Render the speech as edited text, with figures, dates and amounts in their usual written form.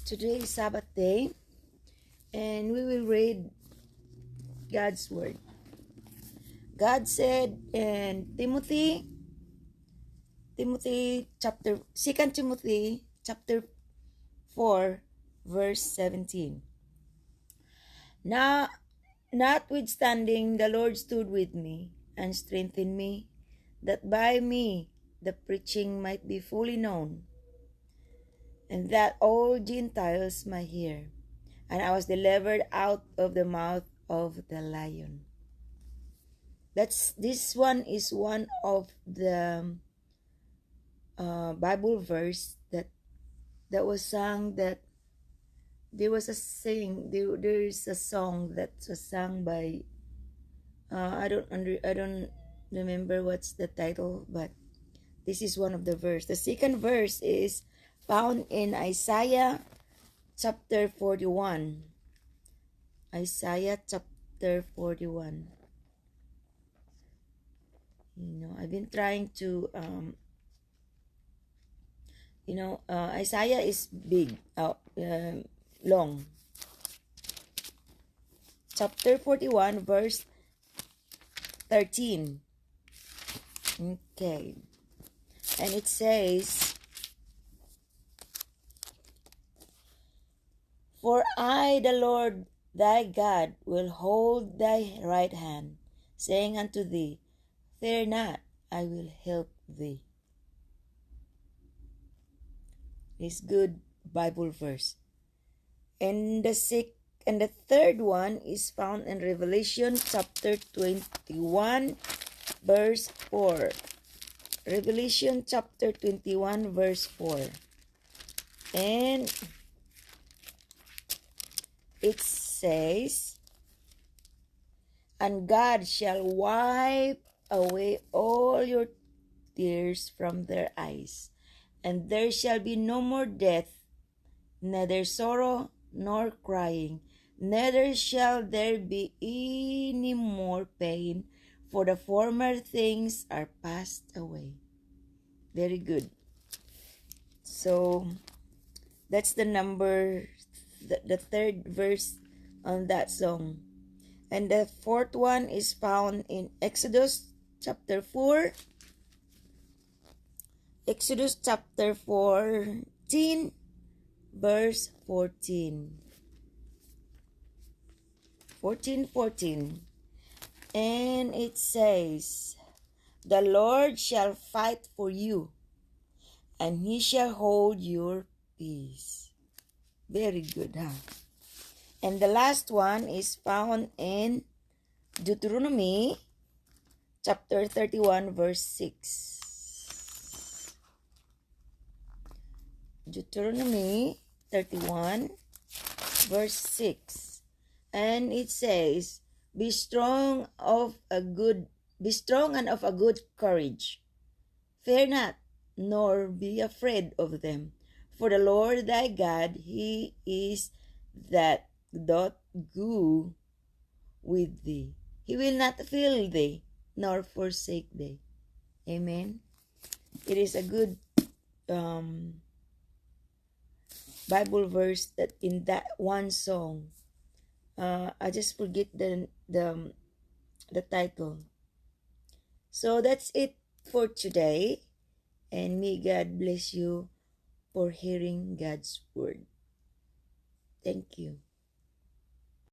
Today is Sabbath day, and we will read God's word. God said in Timothy chapter 2 Timothy chapter 4 verse 17. Now, notwithstanding, the Lord stood with me and strengthened me, that by me the preaching might be fully known, and that all Gentiles might hear. And I was delivered out of the mouth of the lion. This one is one of the Bible verse that was sung. That there was there is a song that was sung by I don't remember what's the title, but this is one of the verse. The second verse is found in Isaiah chapter 41. Isaiah chapter 41. I've been trying to Isaiah is big, long. Chapter 41 verse 13. Okay. And it says, "For I, the Lord thy God, will hold thy right hand, saying unto thee, Fear not, I will help thee." This good Bible verse. And the third one is found in Revelation chapter 21 verse 4. Revelation chapter 21 verse 4. And it says, "And God shall wipe away all your tears from their eyes, and there shall be no more death, neither sorrow nor crying, neither shall there be any more pain, for the former things are passed away." Very good. So that's the third verse on that song. And the fourth one is found in Exodus chapter 4. Exodus chapter 14 verse 14. 14. And it says, "The Lord shall fight for you, and he shall hold your peace." Very good, huh? And the last one is found in Deuteronomy chapter 31 verse 6. Deuteronomy 31 verse 6. And it says, Be strong and of a good courage. Fear not, nor be afraid of them. For the Lord thy God, he is that doth go with thee. He will not fail thee, nor forsake thee. Amen. It is a good Bible verse that in that one song. I just forget the title. So that's it for today, and may God bless you for hearing God's word. Thank you.